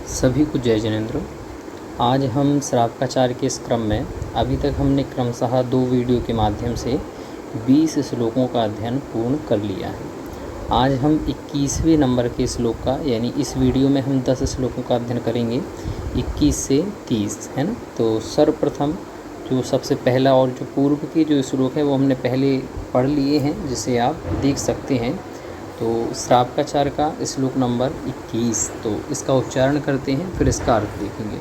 सभी को जय जिनेंद्र। आज हम श्रावकाचार्य के इस क्रम में अभी तक हमने क्रमशः 2 वीडियो के माध्यम से 20 श्लोकों का अध्ययन पूर्ण कर लिया है। आज हम 21वें नंबर के श्लोक का यानी इस वीडियो में हम 10 श्लोकों का अध्ययन करेंगे 21 से 30, है ना। तो सर्वप्रथम जो सबसे पहला और जो पूर्व के जो श्लोक है वो हमने पहले पढ़ लिए हैं, जिसे आप देख सकते हैं। तो श्रावकाचार्य का श्लोक नंबर 21, तो इसका उच्चारण करते हैं फिर इसका अर्थ देखेंगे।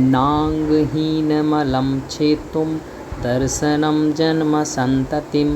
नांगहीनमलं छेतुं दर्शनं जन्म संततिं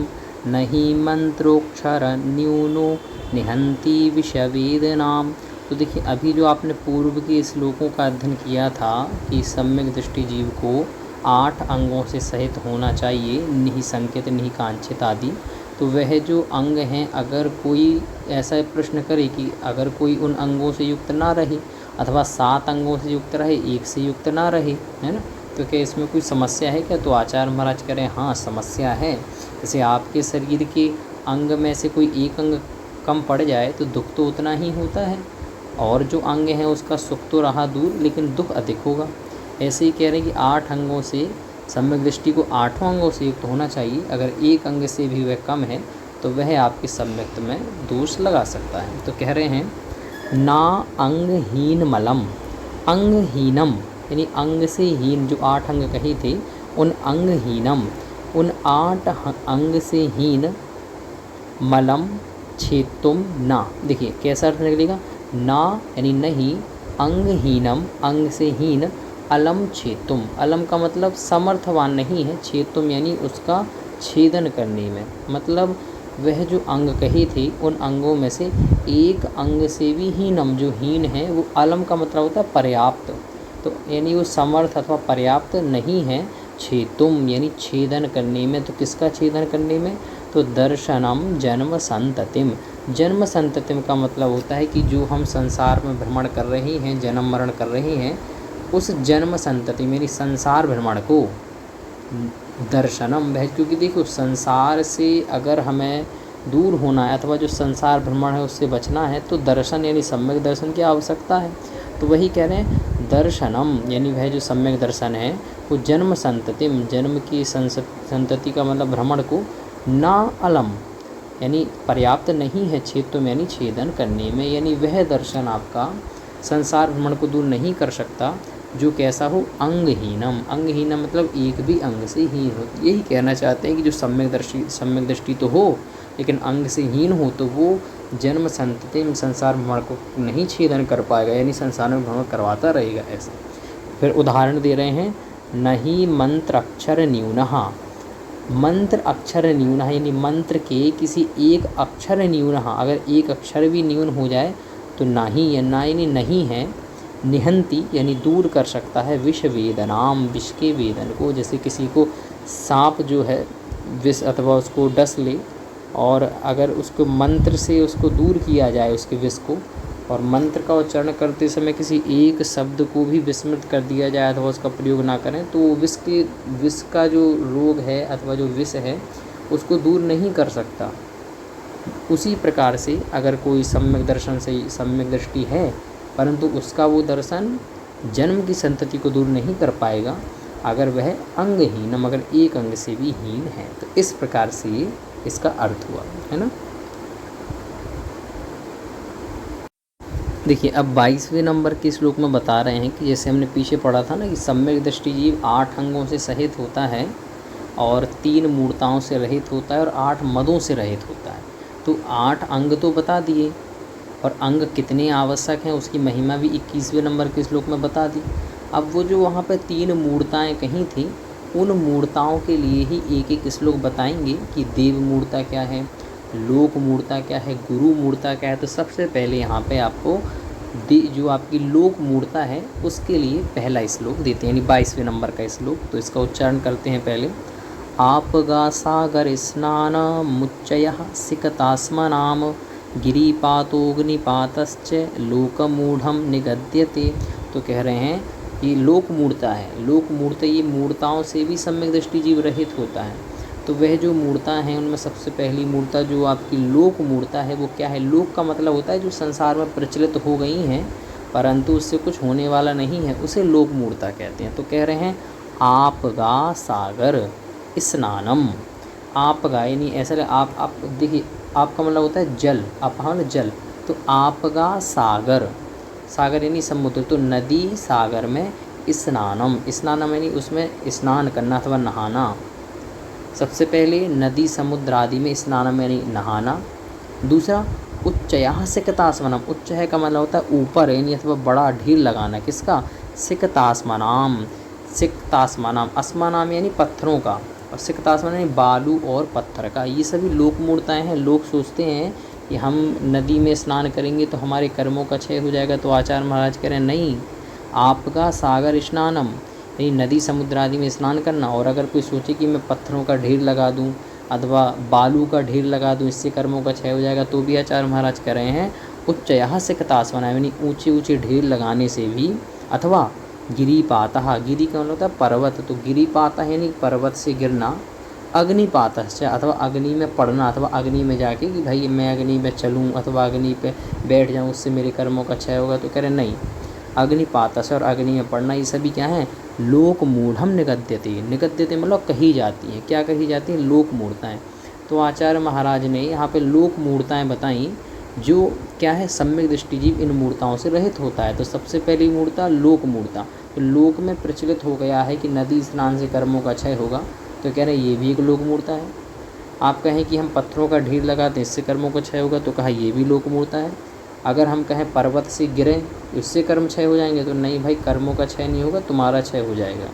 नहि मंत्रोक्षर न्यूनो निहंति विषवेदनाम। तो देखिए, अभी जो आपने पूर्व के श्लोकों का अध्ययन किया था कि सम्यक दृष्टि जीव को 8 अंगों से सहित होना चाहिए, निःसंकेत निःकांक्षित आदि। तो वह जो अंग हैं, अगर कोई ऐसा प्रश्न करे कि अगर कोई उन अंगों से युक्त ना रहे अथवा 7 अंगों से युक्त रहे, 1 से युक्त ना रहे, है ना, तो क्या इसमें कोई समस्या है क्या? तो आचार्य महाराज कह रहे हैं हाँ, समस्या है। जैसे आपके शरीर के अंग में से कोई एक अंग कम पड़ जाए तो दुख तो उतना ही होता है, और जो अंग है उसका सुख तो रहा दूर लेकिन दुख अधिक होगा। ऐसे ही कह रहे हैं कि 8 अंगों से सम्यक दृष्टि को 8 अंगों से युक्त होना चाहिए। अगर एक अंग से भी वह कम है तो वह आपके सम्यक्त में दोष लगा सकता है। तो कह रहे हैं ना अंगहीन मलम, अंगहीनम यानी अंग से हीन, जो 8 अंग कहे थे उन अंगहीनम, उन 8 अंग से हीन, मलम छेतुम ना। देखिए कैसा अर्थ निकलेगा, ना यानी नहीं, अंगहीनम अंग से हीन, अलम छेतुम, अलम का मतलब समर्थवान नहीं है, छेतुम यानी उसका छेदन करने में, मतलब वह जो अंग कहे थे उन अंगों में से एक अंग से भी हीनम, जो हीन है वो, अलम का मतलब होता है पर्याप्त, तो यानी वो समर्थ अथवा पर्याप्त नहीं है छेतुम यानी छेदन करने में। तो किसका छेदन करने में? तो दर्शनम जन्म संततिम, जन्म संततिम का मतलब होता है कि जो हम संसार में भ्रमण कर रहे हैं, जन्म मरण कर रहे हैं, उस जन्म संतति मेरी संसार भ्रमण को दर्शनम वह, क्योंकि देखो संसार से अगर हमें दूर होना है अथवा जो संसार भ्रमण है उससे बचना है तो दर्शन यानी सम्यक दर्शन की आवश्यकता है। तो वही कह रहे हैं दर्शनम यानी वह जो सम्यक दर्शन है वो जन्म संततिम, जन्म की संतति का मतलब भ्रमण को, ना अलम यानी पर्याप्त नहीं है, छेदुम यानी छेदन करने में, यानी वह दर्शन आपका संसार भ्रमण को दूर नहीं कर सकता जो कैसा हो, अंगहीनम, अंगहीनम मतलब एक भी अंग से हीन हो। यही कहना चाहते हैं कि जो सम्यक दृष्टि तो हो लेकिन अंग से हीन हो तो वो जन्म संतति में संसार भ्रमण को नहीं छेदन कर पाएगा, यानी संसार में भ्रमण करवाता रहेगा। ऐसे फिर उदाहरण दे रहे हैं, नहीं मंत्र अक्षर न्यूनहा, मंत्र अक्षर न्यूनहा यानी मंत्र के किसी एक अक्षर न्यूनहा, अगर एक अक्षर भी न्यून हो जाए तो नाही या ना यानी नहीं है, निहंती यानी दूर कर सकता है, विष वेदनाम विष के वेदन को। जैसे किसी को सांप जो है विष अथवा उसको डस ले और अगर उसको मंत्र से उसको दूर किया जाए उसके विष को, और मंत्र का उच्चारण करते समय किसी एक शब्द को भी विस्मृत कर दिया जाए अथवा उसका प्रयोग ना करें तो विष का जो रोग है अथवा जो विष है उसको दूर नहीं कर सकता। उसी प्रकार से अगर कोई सम्यक दर्शन से सम्यक दृष्टि है परंतु उसका वो दर्शन जन्म की संतति को दूर नहीं कर पाएगा अगर वह अंगहीन, अगर एक अंग से भी हीन है। तो इस प्रकार से इसका अर्थ हुआ, है ना। देखिए अब 22वें नंबर के श्लोक में बता रहे हैं कि जैसे हमने पीछे पढ़ा था ना कि सम्यक दृष्टि जीव 8 अंगों से सहित होता है और 3 मूर्ताओं से रहित होता है और 8 मदों से रहित होता है। तो 8 अंग तो बता दिए और अंग कितने आवश्यक हैं उसकी महिमा भी 21वें नंबर के श्लोक में बता दी। अब वो जो वहाँ पर 3 मूर्ताएं कही थी उन मूर्ताओं के लिए ही एक एक श्लोक बताएंगे कि देव मूर्ता क्या है, लोक मूर्ता क्या है, गुरु मूर्ता क्या है। तो सबसे पहले यहाँ पे आपको जो आपकी लोक मूर्ता है उसके लिए पहला श्लोक देते हैं, यानी 22वें नंबर का श्लोक। तो इसका उच्चारण करते हैं पहले, आपगा सागर स्नान मुच्चय सिकतास्मनाम गिरिपातोग्निपातश्च लोकमूढ़म निगद्यते। तो कह रहे हैं ये लोक मूर्ता है, लोक मूर्ता ये मूर्ताओं से भी सम्यक दृष्टि जीव रहित होता है। तो वह जो मूर्ता हैं उनमें सबसे पहली मूर्ता जो आपकी लोक मूर्ता है वो क्या है? लोक का मतलब होता है जो संसार में प्रचलित हो गई हैं परंतु उससे कुछ होने वाला नहीं है, उसे लोक मूढ़ता कहते हैं। तो कह रहे हैं आपगा सागर स्नानम। आपगा यानी ऐसा आप देखिए, आपका मतलब होता है जल, आप हाँ ना जल, तो आपगा सागर, सागर यानी समुद्र, तो नदी सागर में स्नानम, स्नानम यानी उसमें स्नान करना अथवा नहाना। सबसे पहले नदी समुद्र आदि में स्नानम यानी नहाना। दूसरा उच्चया सिकतास्मनम, उच्च है का मतलब होता है ऊपर यानी अथवा बड़ा ढेर लगाना, किसका, सिकतास्मनाम, सिकतास्मनाम, अस्मनाम यानी पत्थरों का, और सिकतास्मन यानी बालू और पत्थर का। ये सभी लोक मूर्ताएँ हैं। लोग सोचते हैं कि हम नदी में स्नान करेंगे तो हमारे कर्मों का क्षय हो जाएगा, तो आचार्य महाराज कह रहे हैं नहीं, आपका सागर स्नानम यानी नदी समुद्र आदि में स्नान करना। और अगर कोई सोचे कि मैं पत्थरों का ढेर लगा दूं अथवा बालू का ढेर लगा दूं, इससे कर्मों का क्षय हो जाएगा, तो भी आचार्य महाराज कह रहे हैं उच्चयः सिकतास्मना यानी ऊँचे ऊँचे ढेर लगाने से भी, अथवा गिरिपातः, गिरि का मतलब होता है पर्वत, तो गिरिपातः यानी पर्वत से गिरना, अग्निपातश्च अथवा अग्नि में पड़ना, अथवा अग्नि में जाके कि भाई मैं अग्नि में चलूँ अथवा अग्नि पे बैठ जाऊँ, उससे मेरे कर्मों का क्षय होगा, तो कह रहे नहीं, अग्निपातस्य और अग्नि में पड़ना, ये सभी क्या हैं, लोक मूढ़म निगद्यते। निगद्यते मतलब कही जाती है, क्या कही जाती है, लोक मूढ़ताएँ। तो आचार्य महाराज ने यहाँ पे लोक मूढ़ताएँ बताई, जो क्या है, सम्यक दृष्टिजीव इन मूर्ताओं से रहित होता है। तो सबसे पहली मूर्ता लोक मूर्ता, तो लोक में प्रचलित हो गया है कि नदी स्नान से कर्मों का क्षय होगा, तो कह रहे हैं ये भी एक लोक मूर्ता है। आप कहें कि हम पत्थरों का ढेर लगाते हैं इससे कर्मों का क्षय होगा, तो कहा ये भी लोक मूर्ता है। अगर हम कहें पर्वत से गिरें इससे कर्म क्षय हो जाएंगे, तो नहीं भाई, कर्मों का क्षय नहीं होगा, तुम्हारा क्षय हो जाएगा।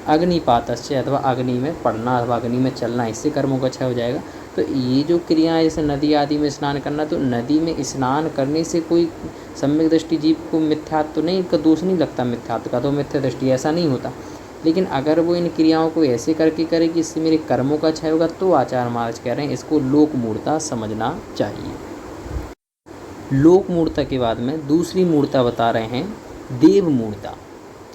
अग्निपातस्य अथवा अग्नि में पड़ना अथवा अग्नि में चलना, इससे कर्मों का क्षय हो जाएगा। तो ये जो क्रियाएं, जैसे नदी आदि में स्नान करना, तो नदी में स्नान करने से कोई सम्यक दृष्टि जीव को मिथ्यात्व तो नहीं, का दोष नहीं लगता, मिथ्यात्व का तो मिथ्या दृष्टि ऐसा नहीं होता। लेकिन अगर वो इन क्रियाओं को ऐसे करके करे कि इससे मेरे कर्मों का क्षय होगा, तो आचार्य महाराज कह रहे हैं इसको लोक मूर्ता समझना चाहिए। लोक मूर्ता के बाद में दूसरी मूर्ता बता रहे हैं देव मूर्ता,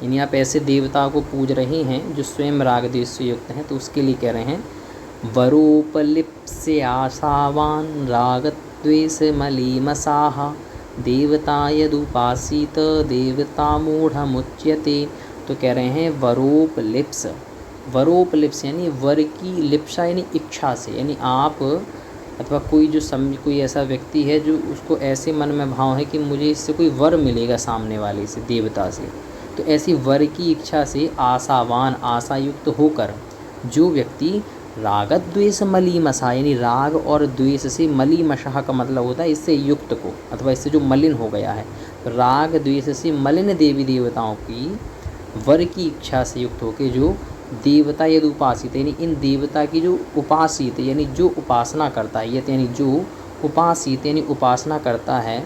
यानी आप ऐसे देवता को पूज रहे हैं जो स्वयं राग द्वेष से युक्त हैं, तो उसके लिए कह रहे हैं वरोपलिप्स्य आशावान राग द्वेष मलीमसाह देवता यदुपासीत देवता मूढ़मुच्यते। तो कह रहे हैं वरोपलिप्स, वरोपलिप्स यानी वर की लिप्सा यानी इच्छा से, यानी आप अथवा कोई जो कोई ऐसा व्यक्ति है जो उसको ऐसे मन में भाव है कि मुझे इससे कोई वर मिलेगा सामने वाले से, देवता से, तो ऐसी वर की इच्छा से आशावान, आशायुक्त होकर जो व्यक्ति रागद्वेष मलीमसा यानी राग और द्वेष से, मलीमशा का मतलब होता है इससे युक्त को, अथवा इससे जो मलिन हो गया है, तो राग द्वेष से मलिन देवी देवताओं की वर की इच्छा से युक्त होकर जो देवता यद उपासित यानी इन देवता की जो उपासित यानी जो उपासना करता है, यत यानी जो उपासित यानी उपासना करता है,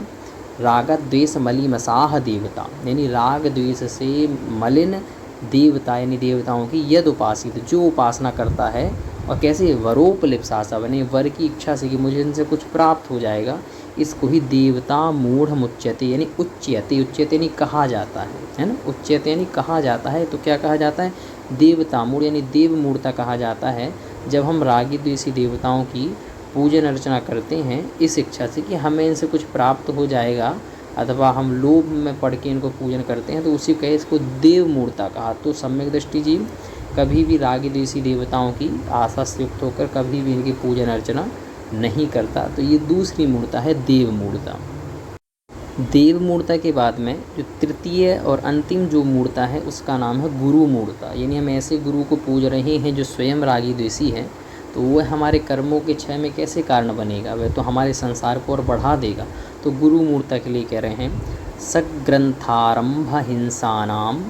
राग द्वेष मलीमसाह देवता यानी राग द्वेष से मलिन देवता यानी देवताओं की यद उपासित जो उपासना करता है, और कैसे वरोपलिप्सा बने वर की इच्छा से कि मुझे इनसे कुछ प्राप्त हो जाएगा, इसको ही देवता मूढ़ मुच्यते यानी उच्यते, उच्यते यानी कहा जाता है ना, उच्यते यानी कहा जाता है। तो क्या कहा जाता है, देवता मूढ़ यानी देव मूढ़ता कहा जाता है जब हम रागी द्वेषी देवताओं की पूजन अर्चना करते हैं इस इच्छा से कि हमें इनसे कुछ प्राप्त हो जाएगा, अथवा हम लोभ में पड़ के इनको पूजन करते हैं, तो उसी कहे इसको देव मूढ़ता कहा। तो सम्यक दृष्टि जीव कभी भी रागी द्वेषी देवताओं की आशा से युक्त होकर कभी भी इनकी पूजन अर्चना नहीं करता। तो ये दूसरी मूर्ता है देव मूर्ता। देव मूर्ता के बाद में जो तृतीय और अंतिम जो मूर्ता है उसका नाम है गुरु मूर्ता, यानी हम ऐसे गुरु को पूज रहे हैं जो स्वयं रागी द्वेषी है, तो वह हमारे कर्मों के क्षय में कैसे कारण बनेगा, वह तो हमारे संसार को और बढ़ा देगा। तो गुरु मूर्ता के लिए कह रहे हैं सग्रंथारंभ हिंसानाम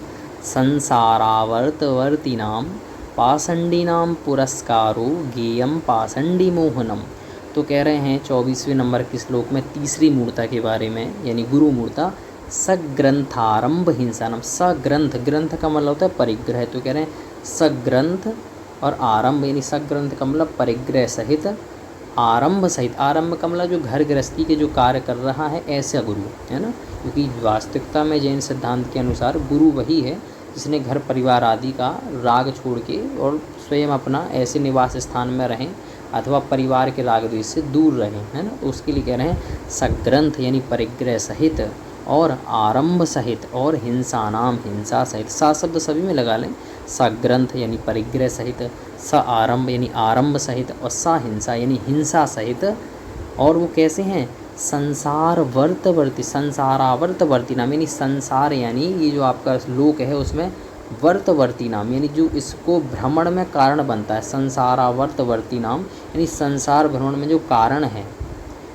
संसारावर्तवर्तिनाम पाषंडिनाम पुरस्कारो गेयम पाषंडी मोहनम। तो कह रहे हैं 24वें नंबर के श्लोक में तीसरी मूर्ता के बारे में, यानी गुरु मूर्ता सग्रंथारंभ हिंसानम। सग्रंथ, ग्रंथ का मतलब होता है परिग्रह, तो कह रहे हैं सग्रंथ और आरंभ यानी सग्रंथ का मतलब परिग्रह सहित, आरंभ सहित, आरंभ का मतलब जो घर गृहस्थी के जो कार्य कर रहा है ऐसा गुरु है ना, क्योंकि वास्तविकता में जैन सिद्धांत के अनुसार गुरु वही है जिसने घर परिवार आदि का राग छोड़ के और स्वयं अपना ऐसे निवास स्थान में रहें अथवा परिवार के राग द्वेष से दूर रहें, है ना। तो उसके लिए कह रहे हैं सग्रंथ यानी परिग्रह सहित और आरंभ सहित और हिंसानाम हिंसा सहित। सा शब्द सभी में लगा लें। सग्रंथ यानी परिग्रह सहित, स आरंभ यानी आरंभ सहित, और सा हिंसा यानी हिंसा सहित। और वो कैसे हैं? संसार वर्तवर्ती, संसारावर्तवर्ती नाम यानी संसार यानी ये जो आपका लोक है उसमें वर्तवर्ती नाम यानी जो इसको भ्रमण में कारण बनता है। संसारावर्तवर्ती नाम यानी संसार भ्रमण में जो कारण है।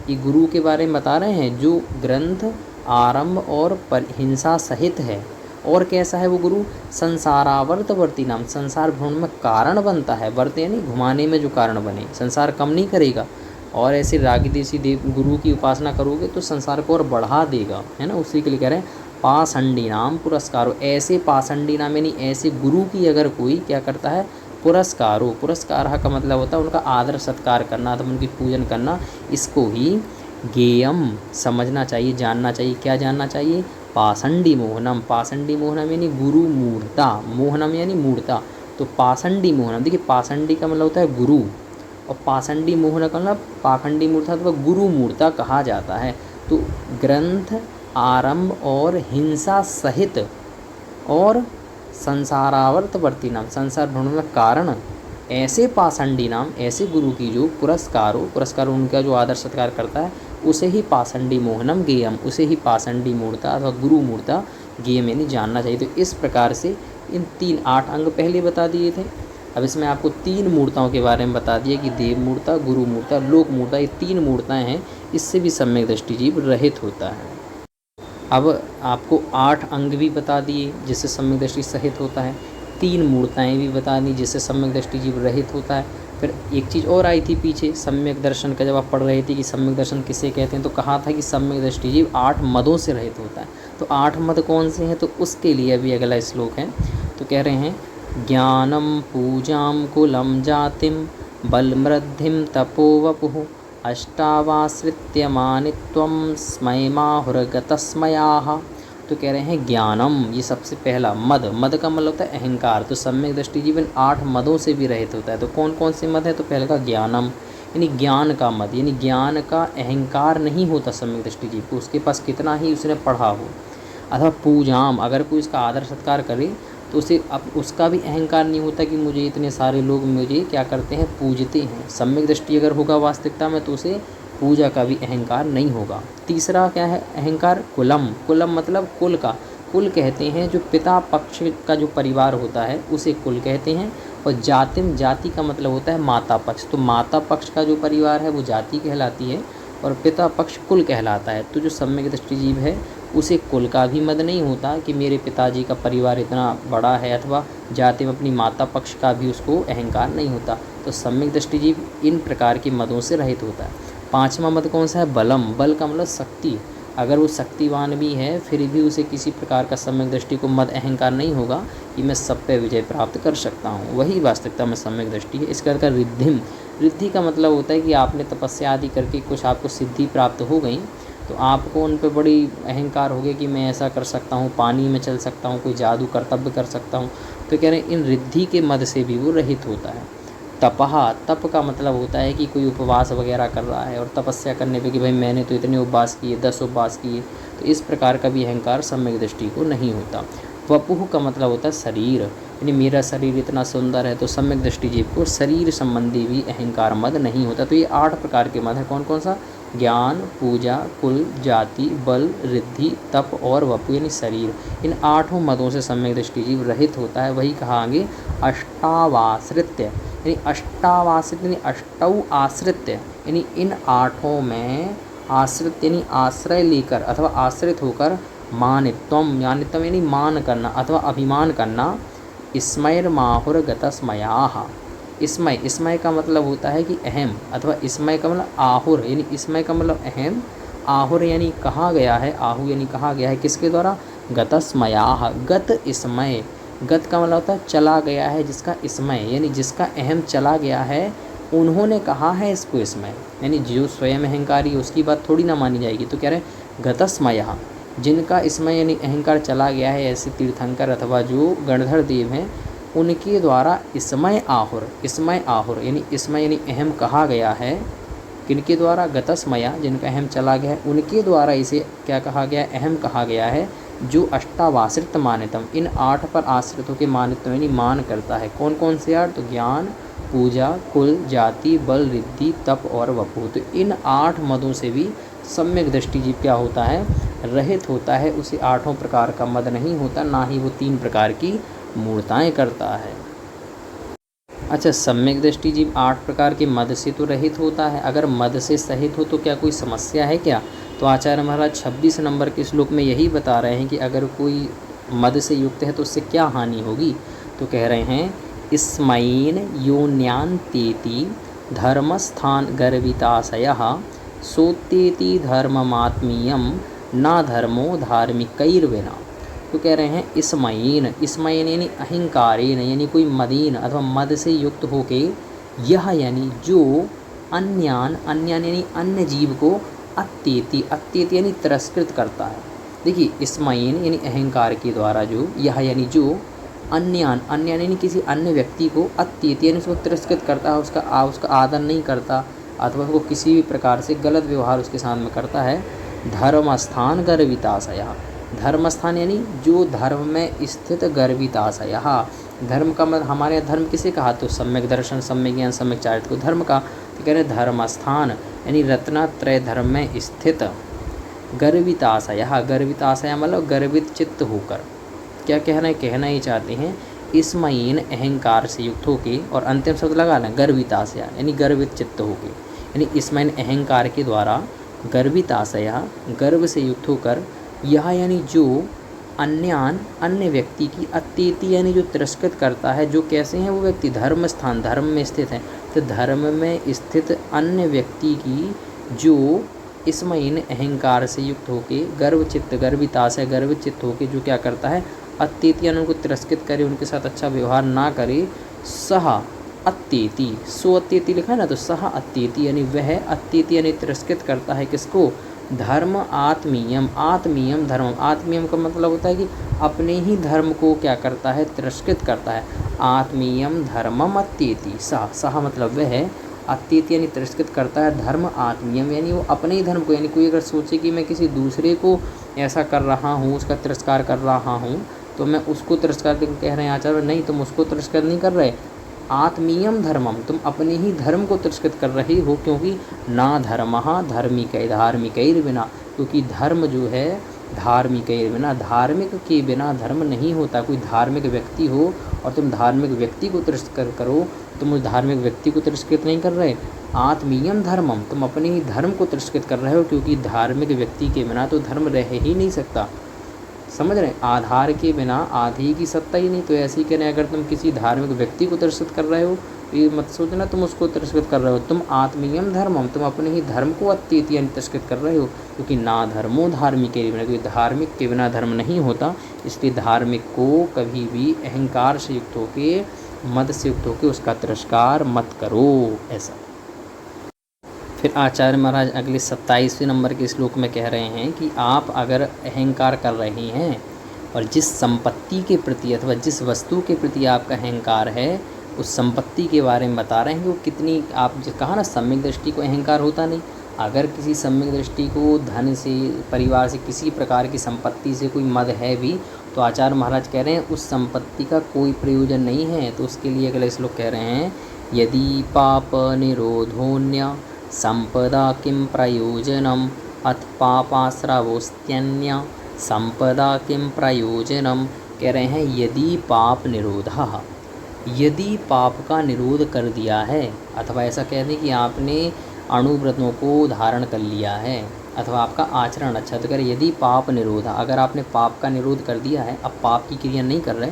ये गुरु के बारे में बता रहे हैं जो ग्रंथ आरंभ और हिंसा सहित है। और कैसा है वो गुरु? संसारावर्तवर्ती नाम, संसार भ्रमण में कारण बनता है। वर्त यानी घुमाने में जो कारण बने, संसार कम नहीं करेगा। और ऐसे रागदेशी देव गुरु की उपासना करोगे तो संसार को और बढ़ा देगा, है ना। उसी के लिए कह रहे हैं पाषंडी नाम पुरस्कारो। ऐसे पाषंडी नाम यानी ऐसे गुरु की अगर कोई क्या करता है? पुरस्कारो। पुरस्कार का मतलब होता है उनका आदर सत्कार करना अथवा उनकी पूजन करना। इसको ही ज्ञेयम समझना चाहिए, जानना चाहिए। क्या जानना चाहिए? पाषंडी मोहनम। पाषंडी मोहनम यानी गुरु मूर्ता, मोहनम यानी मूर्ता। तो पाषंडी मोहनम, देखिए पाषंडी का मतलब होता है गुरु, और पाषंडी मोहन का मतलब पाखंडी मूर्ता अथवा गुरु मूर्ता कहा जाता है। तो ग्रंथ आरंभ और हिंसा सहित और संसारावर्तवर्ती नाम, संसार भ्रमण में कारण, ऐसे पाषंडी नाम ऐसे गुरु की जो पुरस्कार उनका जो आदर सत्कार करता है उसे ही पाषंडी मोहनम गेयम, उसे ही पाषंडी मूर्ता अथवा गुरु मूर्ता गेयम यानी जानना चाहिए। तो इस प्रकार से इन 8 अंग पहले बता दिए थे। अब इसमें आपको 3 मूर्ताओं के बारे में बता दिया कि देव मूर्ता, गुरु मूर्ता, लोक मूर्ता, ये 3 मूर्ताएं हैं। इससे भी सम्यक दृष्टि जीव रहित होता है। अब आपको 8 अंग भी बता दिए जिससे सम्यक दृष्टि सहित होता है, 3 मूर्ताएं भी बता दी जिससे सम्यक दृष्टि जीव रहित होता है। फिर एक चीज़ और आई थी पीछे सम्यक दर्शन का, जब आप पढ़ रहे थे कि सम्यक दर्शन किसे कहते हैं, तो कहा था कि सम्यक दृष्टि जीव 8 मदों से रहित होता है। तो 8 मद कौन से हैं? तो उसके लिए अभी अगला श्लोक है। तो कह रहे हैं ज्ञानम पूजां कुलं जातिं बलमृद्धिं तपोवपुः अष्टावाश्रित्य मानित्वं स्मैमाहुर्गतस्मयाः। तो कह रहे हैं ज्ञानम, ये सबसे पहला मद। मद का मतलब होता है अहंकार। तो सम्यक दृष्टि जीवन 8 मदों से भी रहित होता है। तो कौन कौन से मद है? तो पहले का ज्ञानम यानी ज्ञान का मद, यानी ज्ञान का अहंकार नहीं होता सम्यक दृष्टि जीव को, उसके पास कितना ही उसने पढ़ा हो। अथवा पूजाम, अगर कोई इसका आदर सत्कार करे तो उसे अब उसका भी अहंकार नहीं होता कि मुझे इतने सारे लोग मुझे क्या करते हैं? पूजते हैं। सम्यक दृष्टि अगर होगा वास्तविकता में तो उसे पूजा का भी अहंकार नहीं होगा। तीसरा क्या है अहंकार? कुलम। कुलम मतलब कुल का, कुल कहते हैं जो पिता पक्ष का जो परिवार होता है उसे कुल कहते हैं। और जातिम, जाति का मतलब होता है माता पक्ष। तो माता पक्ष का जो परिवार है वो जाति कहलाती है और पिता पक्ष कुल कहलाता है। तो जो सम्यक दृष्टि जीव है उसे कुल का भी मद नहीं होता कि मेरे पिताजी का परिवार इतना बड़ा है, अथवा जाति में अपनी माता पक्ष का भी उसको अहंकार नहीं होता। तो सम्यक दृष्टि जीव इन प्रकार के मदों से रहित होता है। 5वां मद कौन सा है? बलम। बल का मतलब शक्ति। अगर वो शक्तिवान भी है फिर भी उसे किसी प्रकार का सम्यक दृष्टि को मद अहंकार नहीं होगा कि मैं सब पे विजय प्राप्त कर सकता हूँ, वही वास्तविकता में सम्यक दृष्टि है। इसका अर्थ रिद्धिम। रिद्धि का मतलब होता है कि आपने तपस्या आदि करके कुछ आपको सिद्धि प्राप्त हो गई तो आपको उन पर बड़ी अहंकार हो गया कि मैं ऐसा कर सकता हूँ, पानी में चल सकता हूँ, कोई जादू कर्तव्य कर सकता हूँ। तो कह रहे हैं इन रिद्धि के मद से भी वो रहित होता है। तपहा, तप का मतलब होता है कि कोई उपवास वगैरह कर रहा है और तपस्या करने पे कि भाई मैंने तो इतने उपवास किए, 10 उपवास किए, तो इस प्रकार का भी अहंकार सम्यक दृष्टि को नहीं होता। वपुः का मतलब होता है शरीर, यानी मेरा शरीर इतना सुंदर है। तो सम्यक दृष्टि जीव को शरीर संबंधी भी अहंकार मद नहीं होता। तो ये 8 प्रकार के मद है। कौन कौन सा? ज्ञान, पूजा, कुल, जाति, बल, रिद्धि, तप और वपु यानी शरीर। इन 8 मदों से सम्यक दृष्टि जीव रहित होता है। वही कहा आगे अष्टावाश्रित्य, यानी अष्टावाश्रित यानी अष्टौ आश्रित्य, यानी इन 8 में आश्रित यानी आश्रय लेकर अथवा आश्रित होकर मानित्वम, यानित्वम यानी मान करना अथवा अभिमान करना। स्मैर्माहुर्गतस्मयाः। स्मय, स्मय का मतलब होता है कि अहम, अथवा स्मय का मतलब आहुर, यानी स्मय का मतलब अहम, आहुर यानी कहा गया है, आहु यानी कहा गया है किसके द्वारा? गतस्मयाः। गत स्मय, गत का मतलब होता है चला गया है, जिसका स्मय यानी जिसका अहम चला गया है उन्होंने कहा है इसको स्मय, यानी जो स्वयं अहंकारी है उसकी बात थोड़ी ना मानी जाएगी। तो कह रहे हैं गतस्मयः, जिनका स्मय यानी अहंकार चला गया है, ऐसे तीर्थंकर अथवा जो गणधर देव हैं उनके द्वारा स्मय आहुर, स्मय आहुर यानी स्मय यानी अहम कहा गया है किनके द्वारा? गतस्मया, जिनका अहम चला गया है, उनके द्वारा इसे क्या कहा गया? अहम कहा गया है। जो अष्टावाश्रित मान्यतम, इन 8 पर आश्रितों के मान्यतम यानी मान करता है। कौन कौन से 8? तो ज्ञान, पूजा, कुल, जाति, बल, रिद्धि, तप और वपु। तो इन 8 मदों से भी सम्यक दृष्टि जीव क्या होता है? रहित होता है। उसे 8 प्रकार का मद नहीं होता, ना ही वो 3 प्रकार की मूर्ताएं करता है। अच्छा, सम्यक दृष्टि जीव 8 प्रकार के मद से तो रहित होता है। अगर मद से सहित हो तो क्या कोई समस्या है क्या? तो आचार्य महाराज 26 नंबर के श्लोक में यही बता रहे हैं कि अगर कोई मद से युक्त है तो उससे क्या हानि होगी। तो कह रहे हैं इस्मैन योन्यांतेति धर्मस्थान गर्विताशयः सोत्तेति धर्ममात्मीयम ना धर्मो धार्मिकैर्विना। तो कह रहे हैं इस्मैन यानी अहंकारेन, यानी कोई मदीन अथवा मद से युक्त होके, यह यानी जो अन्यान यानी अन्य जीव को अत्येति यानी तिरस्कृत करता है। देखिए इस्मैन यानी अहंकार के द्वारा जो, यह यानी जो अन्यान यानी किसी अन्य व्यक्ति को अत्येति यानी उसको तिरस्कृत करता है, उसका आदर नहीं करता अथवा उसको किसी भी प्रकार से गलत व्यवहार उसके साथ में करता है। धर्मस्थान गर्विताशय, धर्मस्थान यानी जो धर्म में स्थित गर्विताशय। धर्म का मतलब हमारे यहाँ धर्म किसे कहा? तो सम्यक दर्शन, सम्यक ज्ञान, सम्यक चारित्र को धर्म का। तो कह रहे धर्मस्थान यानी रत्नत्रय धर्म में स्थित गर्विताशय। गर्विताशय मतलब गर्वित चित्त होकर। क्या कहना ही चाहते हैं? इस्मैन अहंकार से युक्त होके, और अंतिम शब्द लगा लें गर्विताशय यानी गर्वित चित्त होके, यानी इस्मैन अहंकार के द्वारा गर्विताशय गर्व से युक्त होकर, यह यानी जो अन्य व्यक्ति की अत्येति यानी जो तिरस्कृत करता है। जो कैसे हैं वो व्यक्ति? धर्म स्थान, धर्म में स्थित हैं। तो धर्म में स्थित अन्य व्यक्ति की जो इस्मैन अहंकार से युक्त होके गर्विताशय गर्वित चित्त होके जो क्या करता है? अत्येति यानी उनको तिरस्कृत करे, उनके साथ अच्छा व्यवहार ना करे। सह अत्येति, सो अत्येति लिखा है ना, तो सह अत्येति यानी वह अत्येति यानी तिरस्कृत करता है किसको? धर्म आत्मीयम धर्म। आत्मीयम का मतलब होता है कि अपने ही धर्म को क्या करता है? तिरस्कृत करता है। आत्मीयम धर्मम अत्येति। सह मतलब वह अत्येति यानी तिरस्कृत करता है। धर्म आत्मीयम यानी वो अपने ही धर्म को, यानी कोई अगर सोचे कि मैं किसी दूसरे को ऐसा कर रहा हूँ, उसका तिरस्कार कर रहा हूँ, तो मैं उसको तिरस्कार कह रहे हैं आचार्य? नहीं, तुम उसको तिरस्कार नहीं कर रहे। आत्मीयम धर्मम, तुम अपने ही धर्म को तिरस्कृत कर रहे हो। क्योंकि ना धर्मः धार्मिकैर्विना, क्योंकि धर्म जो है धार्मिकैर्विना, धार्मिक के बिना धर्म नहीं होता। कोई धार्मिक व्यक्ति हो और तुम धार्मिक व्यक्ति को तिरस्कार करो, तुम उस धार्मिक व्यक्ति को तिरस्कृत नहीं कर रहे। आत्मीयम धर्मम, तुम अपने ही धर्म को तिरस्कृत कर रहे हो, क्योंकि धार्मिक व्यक्ति के बिना तो धर्म रह ही नहीं सकता। समझ रहे हैं? आधार के बिना आधी की सत्ता ही नहीं। तो ऐसे ही कहने, अगर तुम किसी धार्मिक व्यक्ति को तिरस्कृत कर रहे हो, ये मत सोचना तुम उसको तिरस्कृत कर रहे हो। तुम आत्मीयम धर्मम, तुम अपने ही धर्म को अत्येति यानी तिरस्कृत कर रहे हो। क्योंकि ना धर्मो धार्मिक के बिना, क्योंकि धार्मिक के बिना धर्म नहीं होता। इसलिए धार्मिक को कभी भी अहंकार से युक्त होके, मद से युक्त होके उसका तिरस्कार मत करो। ऐसा फिर आचार्य महाराज अगले 27वें नंबर के श्लोक में कह रहे हैं कि आप अगर अहंकार कर रहे हैं और जिस संपत्ति के प्रति अथवा जिस वस्तु के प्रति आपका अहंकार है, उस संपत्ति के बारे में बता रहे हैं कि वो कितनी, आप जो कहा ना सम्यक दृष्टि को अहंकार होता नहीं। अगर किसी सम्यक दृष्टि को धन से, परिवार से, किसी प्रकार की संपत्ति से कोई मद है भी, तो आचार्य महाराज कह रहे हैं उस संपत्ति का कोई प्रयोजन नहीं है। तो उसके लिए अगले श्लोक कह रहे हैं यदि पाप निरोधोन्य संपदा किं प्रयोजनम अथ पापाश्रवोस्त्यन्य संपदा किं प्रयोजनम। कह रहे हैं यदि पाप निरोधः, यदि पाप का निरोध कर दिया है, अथवा ऐसा कह दें कि आपने अणुव्रतों को धारण कर लिया है, अथवा आपका आचरण अच्छा, तो कह रहे यदि पाप निरोध, अगर आपने पाप का निरोध कर दिया है, अब पाप की क्रिया नहीं कर रहे,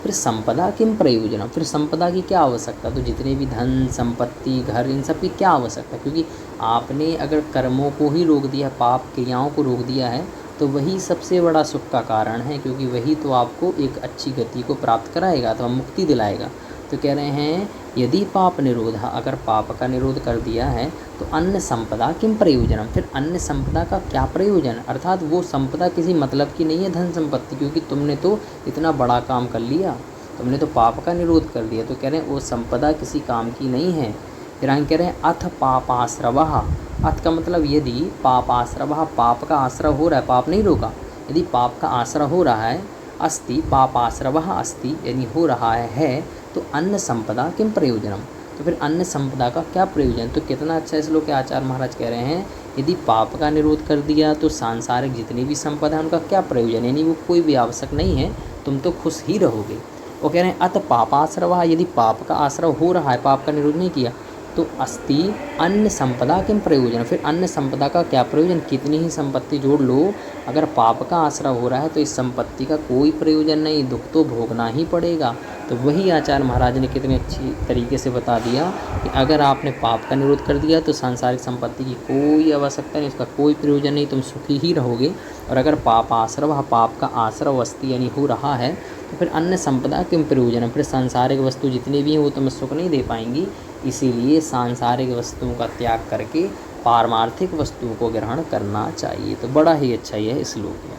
फिर संपदा किम प्रयोजन, फिर संपदा की क्या आवश्यकता। तो जितने भी धन संपत्ति घर इन सब की क्या आवश्यकता, क्योंकि आपने अगर कर्मों को ही रोक दिया, पाप क्रियाओं को रोक दिया है, तो वही सबसे बड़ा सुख का कारण है, क्योंकि वही तो आपको एक अच्छी गति को प्राप्त कराएगा अथवा मुक्ति दिलाएगा। तो कह रहे हैं यदि पाप निरोध, अगर पाप का निरोध कर दिया है तो अन्य संपदा किम प्रयोजनम, फिर अन्य संपदा का क्या प्रयोजन, अर्थात वो संपदा किसी मतलब की नहीं है धन संपत्ति, क्योंकि तुमने तो इतना बड़ा काम कर लिया, तुमने तो पाप का निरोध कर दिया। तो कह रहे हैं वो संपदा किसी काम की नहीं है। फिर आगे कह रहे हैं अथ पापाश्रवः। अथ का मतलब यदि पापाश्रवः, पाप का आश्रय हो रहा है, पाप नहीं रोका, यदि पाप का आश्रय हो रहा है, अस्ति पापाश्रवः अस्ति यानी हो रहा है, तो अन्न संपदा किम प्रयोजनम, तो फिर अन्न संपदा का क्या प्रयोजन। तो कितना अच्छा श्लोक है। आचार्य महाराज कह रहे हैं यदि पाप का निरोध कर दिया तो सांसारिक जितनी भी संपदा है उनका क्या प्रयोजन, यानी वो कोई भी आवश्यक नहीं है, तुम तो खुश ही रहोगे। वो कह रहे हैं अत पापाश्रवः, यदि पाप का आश्रय हो रहा है, पाप का निरोध नहीं किया, तो अस्ति अन्न संपदा किम प्रयोजन, फिर अन्न संपदा का क्या प्रयोजन। कितनी ही संपत्ति जोड़ लो, अगर पाप का आश्रय हो रहा है तो इस संपत्ति का कोई प्रयोजन नहीं, दुख तो भोगना ही पड़ेगा। तो वही आचार्य महाराज ने कितने अच्छी तरीके से बता दिया कि अगर आपने पाप का निरोध कर दिया तो सांसारिक संपत्ति की कोई आवश्यकता नहीं, उसका कोई प्रयोजन नहीं, तुम सुखी ही रहोगे। और अगर पाप आश्रव, पाप का आश्रय वस्ती यानी हो रहा है, तो फिर अन्न संपदा किम प्रयोजन, फिर सांसारिक वस्तु जितनी भी हैं वो तुम्हें सुख नहीं दे पाएंगी। इसीलिए सांसारिक वस्तुओं का त्याग करके पारमार्थिक वस्तुओं को ग्रहण करना चाहिए। तो बड़ा ही अच्छा यह श्लोक है।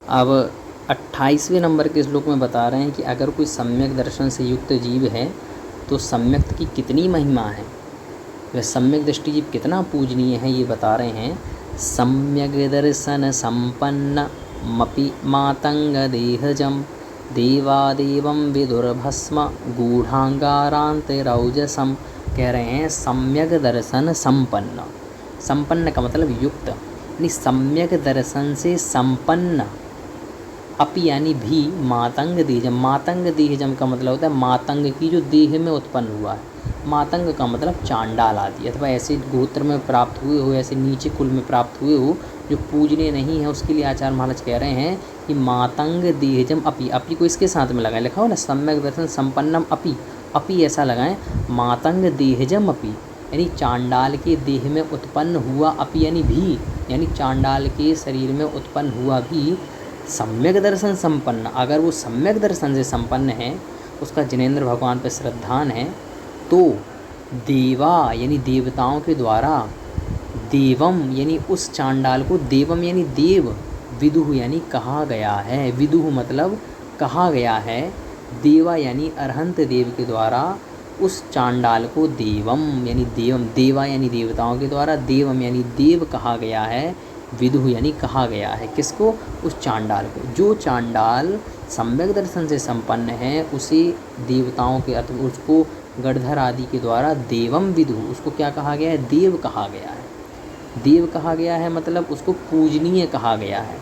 अब 28वें नंबर के श्लोक में बता रहे हैं कि अगर कोई सम्यक दर्शन से युक्त जीव है तो सम्यक की कितनी महिमा है, वह सम्यक दृष्टि जीव कितना पूजनीय है, ये बता रहे हैं। सम्यक दर्शन संपन्न मपि मातंग देहजम देवादेवं विदुर्भस्म गूढ़ांगारांतरौजसम। कह रहे हैं सम्यक दर्शन संपन्न, संपन्न का मतलब युक्त, यानी सम्यक दर्शन से संपन्न, अपि यानी भी मातंग देहजम, मातंग देहजम का मतलब होता है मातंग की जो देह में उत्पन्न हुआ है। मातंग का मतलब चांडाल आदि, अथवा ऐसे गोत्र में प्राप्त हुए हो, ऐसे नीचे कुल में प्राप्त हुए हो जो पूजनीय नहीं है, उसके लिए आचार्य महाराज कह रहे हैं कि मातंग देहजम अपि, अपि को इसके साथ में लगाएं, लिखा हो ना सम्यक दर्शन संपन्नम अपि, अपि ऐसा लगाएं, मातंग देहजम अपि यानी चांडाल के देह में उत्पन्न हुआ, अपि यानी भी, यानी चांडाल के शरीर में उत्पन्न हुआ भी सम्यक दर्शन संपन्न, अगर वो सम्यक दर्शन से संपन्न है, उसका जिनेंद्र भगवान पर श्रद्धान है, तो देवा यानी देवताओं के द्वारा, देवम यानी उस चांडाल को, देवम यानी देव, विदुह यानी कहा गया है, विदुह मतलब कहा गया है, देवा यानी अरहंत देव के द्वारा उस चांडाल को देवम यानी देवम, देवा यानी देवताओं के द्वारा, देवम यानी देव कहा गया है, विदुह यानी कहा गया है। किसको, उस चांडाल को। जो चांडाल सम्यक दर्शन से संपन्न है उसे देवताओं के अथवा उसको गणधर आदि के द्वारा देवम विदुह, उसको क्या कहा गया है, देव कहा गया है। देव कहा गया है मतलब उसको पूजनीय कहा गया है।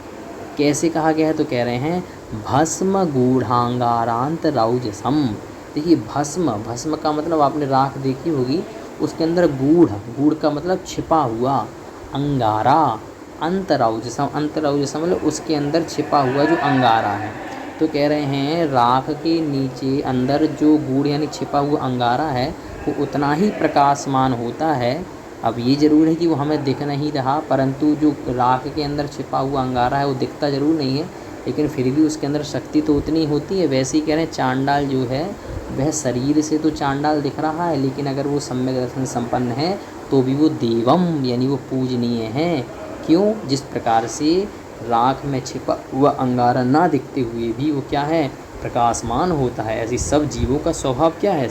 कैसे कहा गया है, तो कह रहे हैं भस्म गूढ़ांगारांत रौजसम। देखिए भस्म, भस्म का मतलब आपने राख देखी होगी, उसके अंदर गूढ़, गूढ़ का मतलब छिपा हुआ, अंगारा, अंतरौजसम, अंतरौजसम मतलब उसके अंदर छिपा हुआ जो अंगारा है। तो कह रहे हैं राख के नीचे अंदर जो गूढ़ यानी छिपा हुआ अंगारा है वो उतना ही प्रकाशमान होता है। अब ये ज़रूर है कि वो हमें दिख नहीं रहा, परंतु जो राख के अंदर छिपा हुआ अंगारा है वो दिखता ज़रूर नहीं है, लेकिन फिर भी उसके अंदर शक्ति तो उतनी होती है। वैसे ही कह रहे हैं चांडाल जो है वह शरीर से तो चांडाल दिख रहा है, लेकिन अगर वो सम्यक दर्शन संपन्न है तो भी वो देवम यानी वो पूजनीय है। क्यों, जिस प्रकार से राख में छिपा हुआ अंगारा ना दिखते हुए भी वो क्या है, प्रकाशमान होता है, ऐसी सब जीवों का स्वभाव क्या है,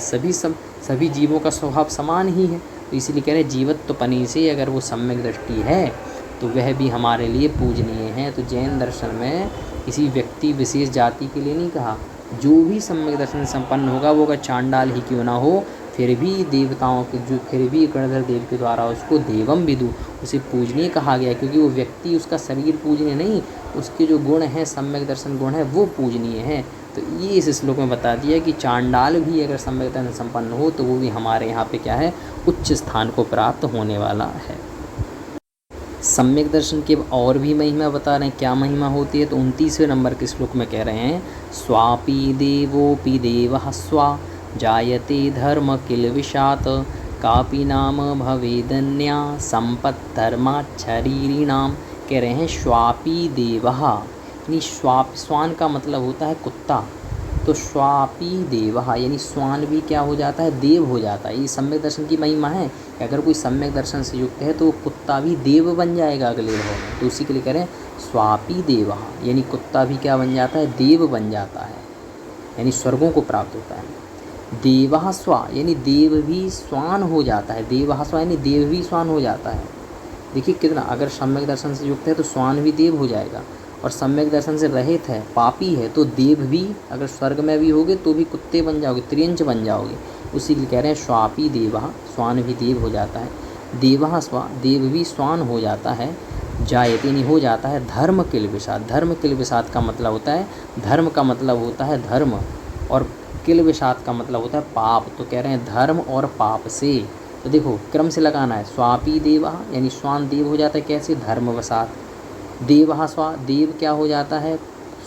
सभी जीवों का स्वभाव समान ही है। तो इसीलिए कह रहे जीवत्वपनी से अगर वो सम्यक दृष्टि है तो वह भी हमारे लिए पूजनीय है। तो जैन दर्शन में किसी व्यक्ति विशेष जाति के लिए नहीं कहा, जो भी सम्यक दर्शन संपन्न होगा वो अगर चांडाल ही क्यों ना हो, फिर भी देवताओं के जो, फिर भी गणधर देव के द्वारा उसको देवम विदु, उसे पूजनीय कहा गया, क्योंकि वो व्यक्ति, उसका शरीर पूजनीय नहीं, उसके जो गुण हैं, सम्यक दर्शन गुण है, वो पूजनीय है। तो ये इस श्लोक में बता दिया कि चांडाल भी अगर सम्यक दर्शन संपन्न हो तो वो भी हमारे यहाँ पे क्या है, उच्च स्थान को प्राप्त होने वाला है। सम्यक दर्शन की और भी महिमा बता रहे हैं, क्या महिमा होती है, तो 29वें नंबर के श्लोक में कह रहे हैं स्वापि देवोपि देवः स्वा जायते धर्म किल विशात कापि नाम भवेदन्या संपत्धर्माच्छरीरिणाम। कह रहे हैं स्वापि देवः, यानी स्वान का मतलब होता है कुत्ता, तो स्वापि देवः यानी स्वान भी क्या हो जाता है, देव हो जाता है। ये सम्यक दर्शन की महिमा है कि अगर कोई सम्यक दर्शन से युक्त है तो कुत्ता भी देव बन जाएगा अगले भाव में। तो उसी के लिए कह रहे हैं स्वापि देवः, यानी कुत्ता भी क्या बन जाता है, देव बन जाता है, यानी स्वर्गों को प्राप्त होता है। देवः स्वा यानी देव भी स्वान हो जाता है, देवः स्वा यानी देव भी स्वान हो जाता है। देखिए कितना, अगर सम्यक दर्शन से युक्त है तो स्वान भी देव हो जाएगा, और सम्यक दर्शन से रहित है, पापी है, तो देव भी, अगर स्वर्ग में भी होगे तो भी कुत्ते बन जाओगे, त्रियंच बन जाओगे। उसी लिए कह रहे हैं स्वापी देवः, स्वान भी देव हो जाता है। देवः स्वा देव भी स्वान हो जाता है। जायते नहीं हो जाता है धर्म किलबिषात्, धर्म किलबिषात् का मतलब होता है, धर्म का मतलब होता है धर्म, और किलबिषात् का मतलब होता है पाप। तो कह रहे हैं धर्म और पाप से। तो देखो क्रम से लगाना है, स्वापी देवः यानी स्वान देव हो जाता है, कैसे, धर्मवशात। देवः स्वा देव क्या हो जाता है,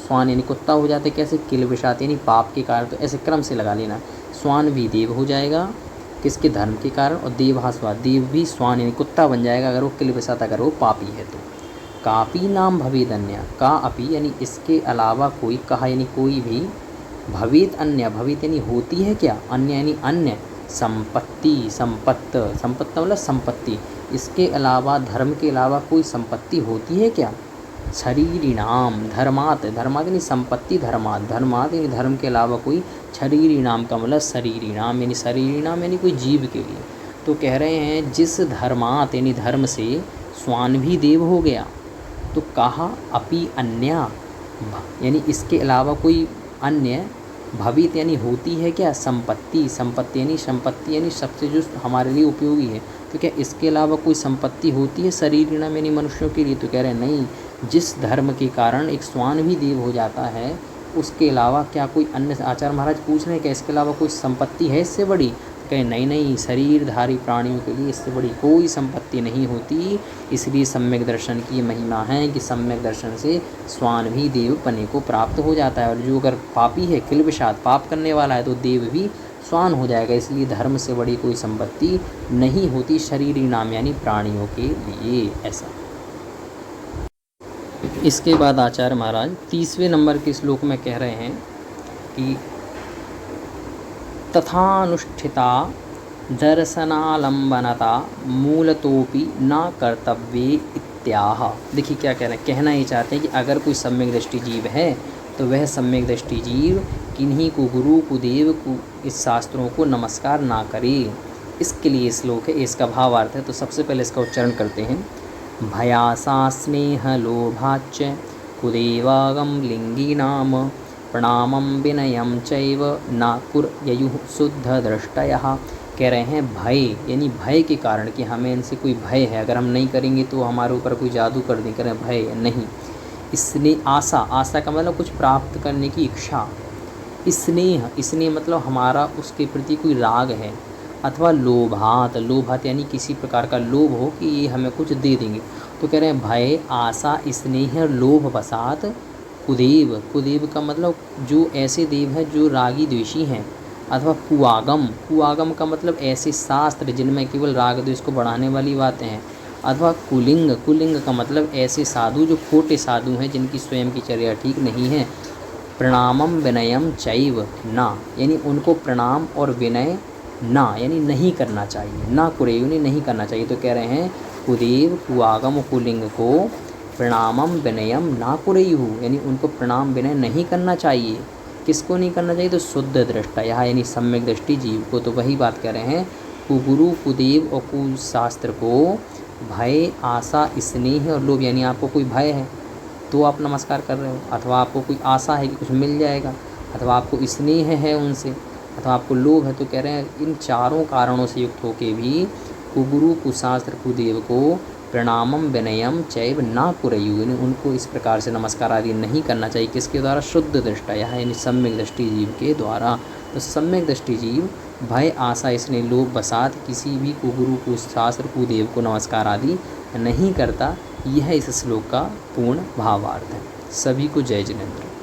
स्वान यानी कुत्ता हो जाता है, कैसे, किलबिषात् यानी पाप के कारण। तो ऐसे क्रम से लगा लेना, स्वान भी देव हो जाएगा किसके, धर्म के कारण, और देवः स्वा देव भी स्वान यानी कुत्ता बन जाएगा अगर वो किलबिषात्, अगर वो पापी है तो। कापी नाम भवेद अन्य, का अपी यानी इसके अलावा कोई, कहा यानी कोई भी, भवेद अन्य, भवेद यानी होती है क्या, अन्य यानी अन्य, संपत्ति, संपत्त, संपत्त मतलब संपत्ति, इसके अलावा, धर्म के अलावा कोई संपत्ति होती है क्या। शरीरिणाम धर्मात्, धर्मात् यानी संपत्ति, धर्मात्, धर्मात् यानी धर्म के अलावा कोई, शरीरिणाम का मतलब शरीरिणाम यानी शरीरिणाम यानी कोई जीव के लिए। तो कह रहे हैं जिस धर्मात् यानी धर्म से स्वान भी देव हो गया, तो कहा अपि अन्या यानी इसके अलावा कोई अन्य, भवित यानी होती है क्या, संपत्ति, संपत्ति यानी सबसे जो हमारे लिए उपयोगी है। तो क्या इसके अलावा कोई संपत्ति होती है शरीरिणाम यानी मनुष्यों के लिए। तो कह रहे हैं नहीं, जिस धर्म के कारण एक स्वान भी देव हो जाता है, उसके अलावा क्या कोई अन्य, आचार्य महाराज पूछ रहे हैं क्या इसके अलावा कोई संपत्ति है इससे बड़ी। तो कहें नहीं नहीं, शरीरधारी प्राणियों के लिए इससे बड़ी कोई संपत्ति नहीं होती। इसलिए सम्यक दर्शन की महिमा है कि सम्यक दर्शन से स्वान भी देव पने को प्राप्त हो जाता है, और जो अगर पापी है, किलबिषात् पाप करने वाला है, तो देव भी स्वान हो जाएगा। इसलिए धर्म से बड़ी कोई संपत्ति नहीं होती शरीरी नाम यानी प्राणियों के लिए। ऐसा। इसके बाद आचार्य महाराज 30वें नंबर के श्लोक में कह रहे हैं कि तथानुष्ठिता दर्शनालंबनता मूलतोपि न कर्तव्ये इत्याह। देखिए क्या कह रहे हैं, कहना ये चाहते हैं कि अगर कोई सम्यक दृष्टि जीव है तो वह सम्यक दृष्टि जीव किन्हीं को, गुरु को, देव को, इस शास्त्रों को नमस्कार ना करे। इसके लिए श्लोक है, इसका भावार्थ है। तो सबसे पहले इसका उच्चारण करते हैं। भयासा स्नेह लोभाच्च कुदेवागम लिंगी नाम प्रणामं विनयं चैव न कुर्युः शुद्ध दृष्टयः। कह रहे हैं भय यानी भय के कारण कि हमें इनसे कोई भय है, अगर हम नहीं करेंगे तो हमारे ऊपर कोई जादू कर दें, करें भय नहीं। स्नेह, आशा, आशा का मतलब कुछ प्राप्त करने की इच्छा। स्नेह, स्नेह मतलब हमारा उसके प्रति कोई राग है। अथवा लोभात, लोभात यानी किसी प्रकार का लोभ हो कि ये हमें कुछ दे देंगे। तो कह रहे हैं भय, आशा, स्नेह, लोभ वसात कुदेव, कुदेव का मतलब जो ऐसे देव हैं जो रागी द्वेषी हैं। अथवा कुआगम, कुआगम का मतलब ऐसे शास्त्र जिनमें केवल राग द्वेष को बढ़ाने वाली बातें हैं। अथवा कुलिंग, कुलिंग का मतलब ऐसे साधु जो खोटे साधु हैं जिनकी स्वयं की चर्या ठीक नहीं है। प्रणामम विनयम चैव ना यानी उनको प्रणाम और विनय ना यानी नहीं करना चाहिए, ना कुरेयु नहीं करना चाहिए। तो कह रहे हैं कुदेव, कुआगम, कुलिंग को प्रणामम विनयम ना कुरेयु यानी उनको प्रणाम विनय नहीं करना चाहिए। किसको नहीं करना चाहिए, तो शुद्ध दृष्टा यानी सम्यक दृष्टि जीव को। तो वही बात कह रहे हैं, कुगुरु, कुदेव और कुशास्त्र को भय, आशा, स्नेह और लोभ यानी आपको कोई भय है तो आप नमस्कार कर रहे हो, अथवा आपको कोई आशा है कि कुछ मिल जाएगा, अथवा आपको स्नेह है उनसे, अथवा आपको लोभ है। तो कह रहे हैं इन चारों कारणों से युक्त होके भी कुगुरु, कुशास्त्र, कुदेव को प्रणामम विनयम चैव ना कुरयु यानी उनको इस प्रकार से नमस्कार आदि नहीं करना चाहिए। किसके द्वारा, शुद्ध दृष्टा यानी सम्यक दृष्टि जीव के द्वारा। तो सम्यक दृष्टि जीव भय, आशा, स्नेह, लोभ वसात किसी भी कुगुरु, कुशास्त्र, कुदेव को नमस्कार आदि नहीं करता। यह इस श्लोक का पूर्ण भावार्थ है। सभी को जय जिनेंद्र।